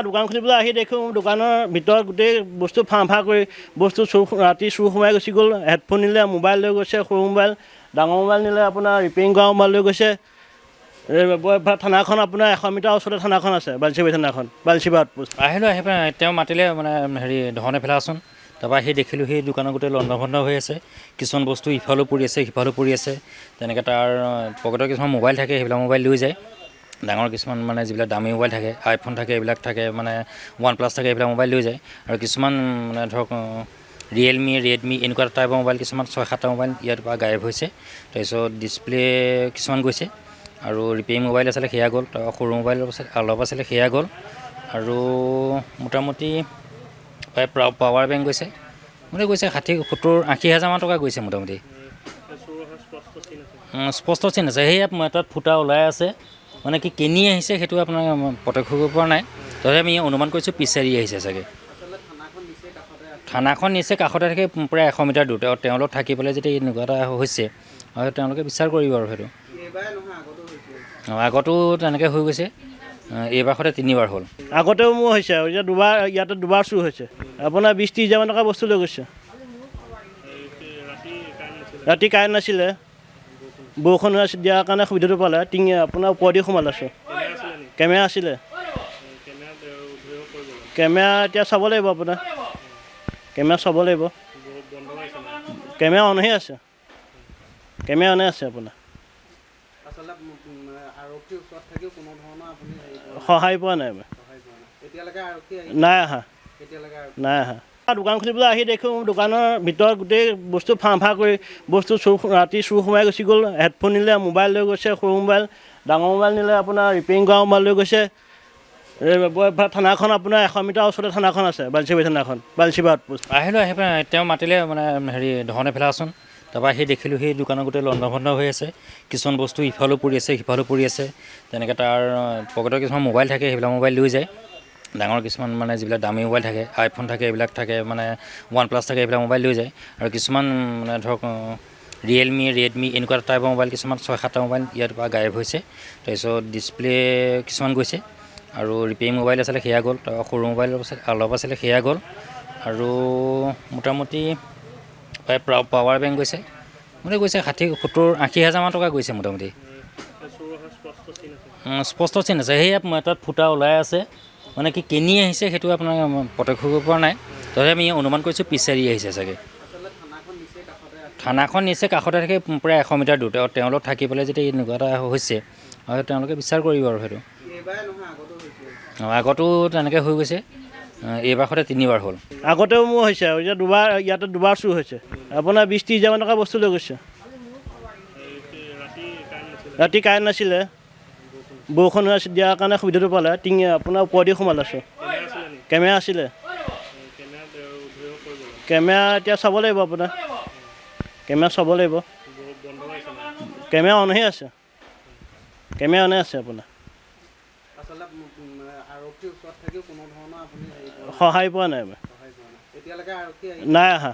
দোকান খুলিবলৈ আহি দেখোঁ দোকানৰ ভিতৰত গোটেই বস্তু ফাঁ কৰি বস্তু ৰাতি চুৰ সোমাই গুচি গ'ল। হেডফোন নিলে, মোবাইল লৈ গৈছে, সৰু মোবাইল, ডাঙৰ মোবাইল নিলে, আপোনাৰ ৰিপেয়াৰিং কৰা মোবাইল লৈ গৈছে। থানাখন আপোনাৰ 100 মিটাৰ ওচৰতে থানাখন আছে, বালিচিবাৰী থানাখন, বালিচিবাৰী আউটপোষ্ট। আহিলোঁ, আহি পেলাই তেওঁ মাতিলে মানে ধৰণে পেলাচোন। তাৰপৰা আহি দেখিলোঁ সেই দোকানৰ গোটেই লণ্ডভণ্ড হৈ আছে। কিছুমান বস্তু ইফালেও পৰি আছে, সিফালেও পৰি আছে। তেনেকৈ তাৰ পকেটৰ কিছুমান মোবাইল থাকে, সেইবিলাক মোবাইল লৈ যায়। ডাঙৰ কিছুমান মানে যিবিলাক দামী মোবাইল থাকে, আইফোন থাকে, এইবিলাক থাকে, মানে OnePlus থাকে, এইবিলাক মোবাইল লৈ যায়। আৰু কিছুমান মানে ধৰক ৰিয়েলমি, ৰেডমি এনেকুৱা টাইপৰ মোবাইল কিছুমান 6-7টা মোবাইল ইয়াৰ পৰা গায়ব হৈছে। তাৰপিছত ডিছপ্লে কিছুমান গৈছে আৰু ৰিপেয়াৰিং মোবাইল আছিলে, সেয়া গ'ল। তাৰ সৰু মোবাইল অলপ আছিলে, সেয়া গ'ল। আৰু মোটামুটি প্ৰায় পাৱাৰ বেংক গৈছে, মানে গৈছে 60-70-80 হাজাৰমান টকা গৈছে মোটামুটি। স্পষ্ট চিন আছে, সেয়া তাত ফুটা ওলাই আছে। মানে কি কিনি আহিছে সেইটো আপোনাৰ প্ৰত্যক্ষ কৰিব পৰা নাই। তথাপি আমি অনুমান কৰিছোঁ পিছেৰি আহিছে চাগে। থানাখন নিচে কাষতে থাকে, প্ৰায় 100 মিটাৰ দূৰ। তেওঁলোক থাকি পেলাই যেতিয়া এনেকুৱা এটা হৈছে, হয় তেওঁলোকে বিচাৰ কৰিব আৰু সেইটো। আগতো তেনেকৈ হৈ গৈছে, এইবাৰ সৈতে 3বাৰ হ'ল। আগতেও মোৰ হৈছে আৰু এতিয়া ইয়াতে দুবাৰ চুৰ হৈছে। আপোনাৰ 20-30 হাজাৰমান টকা বস্তু লৈ গৈছে। ৰাতি কাৰেণ্ট নাছিলে, বৰষুণ দিয়াৰ কাৰণে সুবিধাটো পালে। আপোনাৰ ওপৰেদি সোমালে আছোঁ। কেমেৰা আছিলে, কেমেৰা এতিয়া চাব লাগিব আপোনাৰ। কেমেৰা চাব লাগিব, কেমেৰা অনহে আছে, কেমেৰা অনে আছে আপোনাৰ। সহায় পোৱা নাই, নাই অহা, নাই অহা। দোকান খুলিবলৈ আহি দেখোঁ দোকানৰ ভিতৰত গোটেই বস্তু ফাঁ কৰি বস্তু ৰাতি চুৰ সোমাই গুচি গ'ল। হেডফোন নিলে, মোবাইল লৈ গৈছে, সৰু মোবাইল, ডাঙৰ মোবাইল নিলে, আপোনাৰ ৰিপেয়াৰিং কৰা মোবাইল লৈ গৈছে। থানাখন আপোনাৰ 100 মিটাৰ ওচৰতে থানাখন আছে, বালিচিবাৰী থানাখন, বালিচিবাৰী আউটপোষ্ট। আহিলোঁ, আহি পেলাই তেওঁ মাতিলে মানে ধৰণে পেলাচোন। তাৰপৰা আহি দেখিলোঁ সেই দোকানৰ গোটেই লণ্ডভণ্ড হৈ আছে। কিছুমান বস্তু ইফালেও পৰি আছে, সিফালেও পৰি আছে। তেনেকৈ তাৰ পকেটৰ কিছুমান মোবাইল থাকে, সেইবিলাক মোবাইল লৈ যায়। ডাঙৰ কিছুমান মানে যিবিলাক দামী মোবাইল থাকে, আইফোন থাকে, এইবিলাক থাকে, মানে OnePlus থাকে, এইবিলাক মোবাইল লৈ যায়। আৰু কিছুমান মানে ধৰক ৰিয়েলমি, ৰেডমি এনেকুৱা টাইপৰ মোবাইল কিছুমান 6-7টা মোবাইল ইয়াৰ পৰা গায়ব হৈছে। তাৰপিছত ডিছপ্লে কিছুমান গৈছে আৰু ৰিপেয়াৰিং মোবাইল আছিলে, সেয়া গ'ল। তাৰ সৰু মোবাইল অলপ আছিলে, সেয়া গ'ল। আৰু মোটামুটি প্ৰায় পাৱাৰ বেংক গৈছে, মানে গৈছে 60-70-80 হাজাৰমান টকা গৈছে মোটামুটি। স্পষ্ট চিন আছে, সেয়া তাত ফুটা ওলাই আছে। মানে কি কিনি আহিছে সেইটো আপোনাৰ প্ৰত্যক্ষ কৰিব পৰা নাই। তথাপি আমি অনুমান কৰিছোঁ পিছেৰি আহিছে চাগে। থানাখন নিচে কাষতে থাকে, প্ৰায় 100 মিটাৰ দূৰ। তেওঁলোক থাকি পেলাই যেতিয়া এনেকুৱা এটা হৈছে, হয় তেওঁলোকে বিচাৰ কৰিব আৰু সেইটো। আগতো তেনেকৈ হৈ গৈছে, এইবাৰ সৈতে 3বাৰ হ'ল। আগতেও মোৰ হৈছে আৰু এতিয়া ইয়াতে দুবাৰ চুৰ হৈছে। আপোনাৰ 20-30 হাজাৰমান টকা বস্তু লৈ গৈছে। ৰাতি কাৰেণ্ট নাছিলে, বৰষুণ দিয়াৰ কাৰণে সুবিধাটো পালে। আপোনাৰ ওপৰেদি সোমালে আছোঁ। কেমেৰা আছিলে, কেমেৰা এতিয়া চাব লাগিব আপোনাৰ। কেমেৰা চাব লাগিব, কেমেৰা অনহে আছে, কেমেৰা অনে আছে আপোনাৰ। সহায় পোৱা নাই, নাই অহা,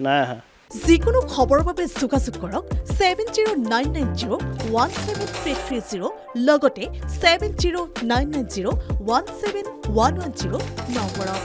নাই অহা। যিকোনো খবৰৰ বাবে যোগাযোগ কৰক 7099017330 লগতে 7099017110 নম্বৰত।